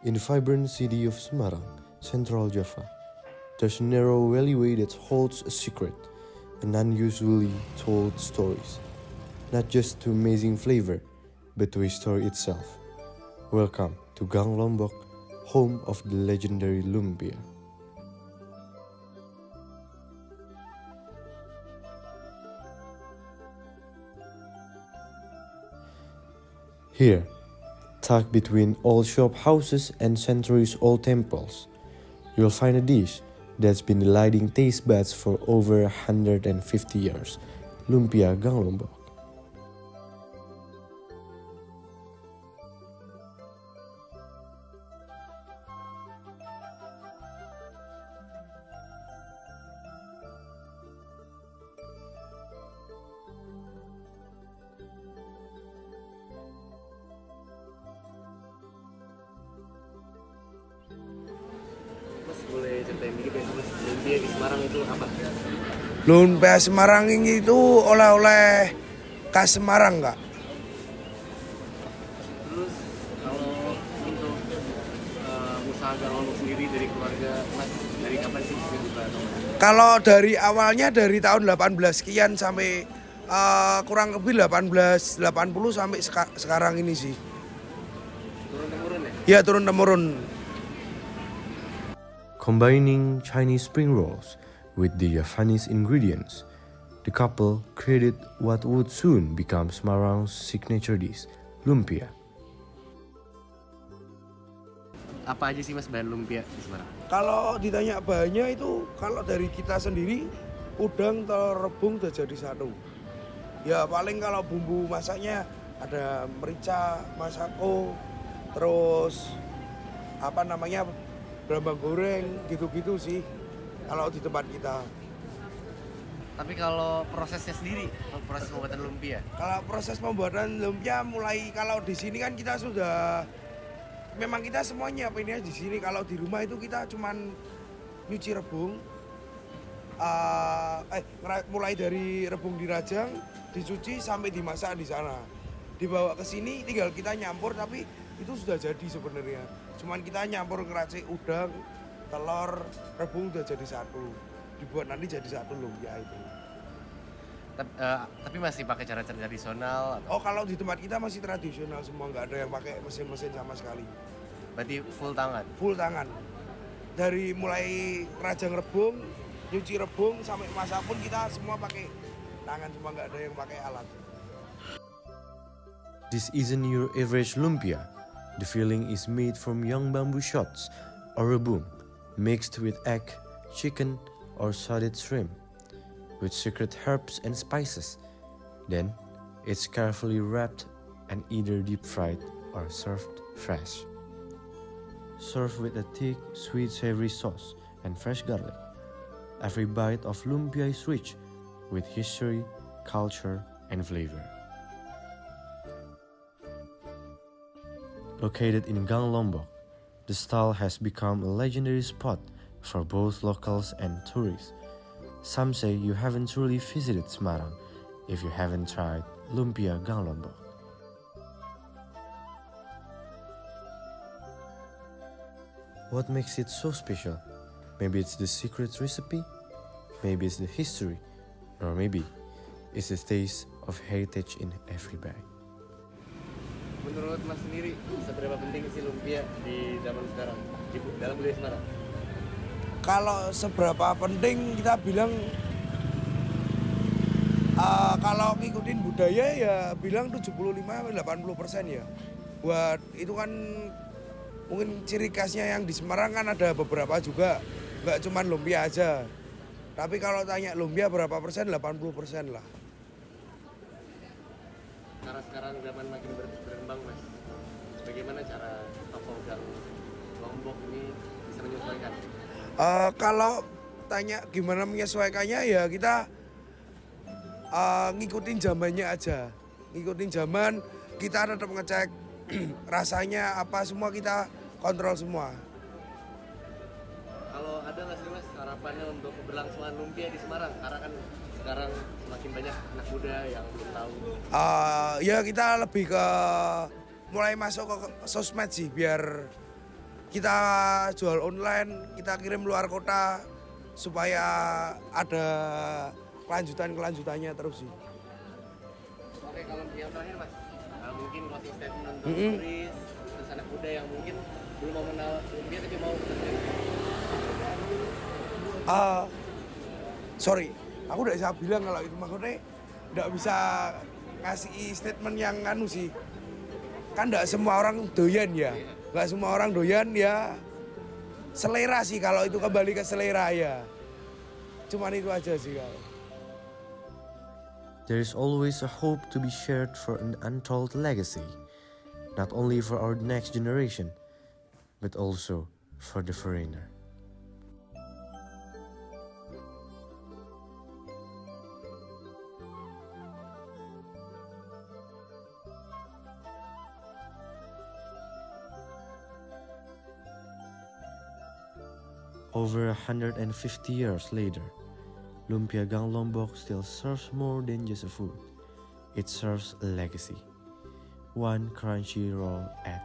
In the vibrant city of Semarang, Central Java, there's a narrow alleyway that holds a secret and unusually told stories, not just to amazing flavor, but to history itself. Welcome to Gang Lombok, home of the legendary lumpia. Here, tucked between old shop houses and centuries-old temples, you'll find a dish that's been delighting taste buds for over 150 years, lumpia Gang Lombok. Mas boleh ceritain dikit ya Mas, lumpia di Semarang itu apa? Lumpia Semarang ini itu oleh-oleh khas Semarang, Kak. Terus kalau untuk usaha Gang Lombok sendiri dari keluarga Mas, dari kapan sih bisa buka? Kalau dari awalnya dari tahun 18 sekian sampai kurang lebih 1880 sampai sekarang ini sih. Turun-temurun ya? Ya, turun-temurun. Combining Chinese spring rolls with the Javanese ingredients, the couple created what would soon become Semarang's signature dish, lumpia. Apa aja sih Mas bahan lumpia di Semarang? Kalau ditanya bahannya itu, kalau dari kita sendiri, udang, telur rebung udah jadi satu. Ya paling kalau bumbu masaknya ada merica, masako, terus brambang goreng, gitu-gitu sih kalau di tempat kita. Tapi kalau prosesnya sendiri, proses pembuatan lumpia? Kalau proses pembuatan lumpia mulai, kalau di sini kan kita sudah, memang kita semuanya nyiapinnya di sini. Kalau di rumah itu kita cuman nyuci rebung, mulai dari rebung dirajang, dicuci sampai dimasak di sana. Dibawa ke sini tinggal kita nyampur, tapi itu sudah jadi sebenarnya. Cuman kita nyampur ngeracik udang, telur, rebung udah jadi satu. Dibuat nanti jadi satu lumpia itu. Tapi masih pakai cara tradisional atau? Oh, kalau di tempat kita masih tradisional semua, nggak ada yang pakai mesin-mesin sama sekali. Berarti full tangan? Full tangan. Dari mulai rajang rebung, nyuci rebung, sampai masak pun kita semua pakai tangan, semua nggak ada yang pakai alat. This isn't your average lumpia. The filling is made from young bamboo shoots or rebung, mixed with egg, chicken, or salted shrimp, with secret herbs and spices. Then, it's carefully wrapped and either deep fried or served fresh. Served with a thick, sweet, savory sauce and fresh garlic. Every bite of lumpia is rich with history, culture, and flavor. Located in Gang Lombok, the stall has become a legendary spot for both locals and tourists. Some say you haven't truly visited Semarang if you haven't tried lumpia Gang Lombok. What makes it so special? Maybe it's the secret recipe, maybe it's the history, or maybe it's the taste of heritage in every bite. Menurut Mas sendiri, seberapa penting sih lumpia di zaman sekarang, dalam budaya Semarang? Kalau seberapa penting kita bilang, kalau ngikutin budaya ya bilang 75-80% ya. Buat itu kan mungkin ciri khasnya yang di Semarang kan ada beberapa juga, nggak cuma lumpia aja. Tapi kalau tanya lumpia berapa persen, 80% lah. Karena sekarang zaman makin berkembang Mas, bagaimana cara toko Gang Lombok ini bisa menyesuaikan? Kalau tanya gimana menyesuaikannya ya kita ngikutin zamannya aja. Ngikutin zaman, kita tetap ngecek rasanya apa, semua kita kontrol semua. Kalau ada nggak sih Mas harapannya untuk keberlangsungan lumpia di Semarang? Karena kan sekarang semakin banyak anak muda yang belum tahu. Ya kita lebih ke mulai masuk ke sosmed sih, biar kita jual online, kita kirim luar kota supaya ada kelanjutannya terus sih. Oke, kalau yang terakhir Mas, mungkin closing statement untuk turis, terus anak muda yang mungkin belum mengenal lumpia tapi mau ke Sorry, aku udah bisa bilang kalau itu maksudnya nggak bisa ngasih statement yang anu sih. Kan nggak semua orang doyan ya, nggak semua orang doyan ya. Selera sih kalau itu kembali ke selera ya. Cuman itu aja sih kalau. There is always a hope to be shared for an untold legacy, not only for our next generation, but also for the foreigner. Over 150 years later, Lumpia Gang Lombok still serves more than just a food. It serves a legacy. One crunchy roll at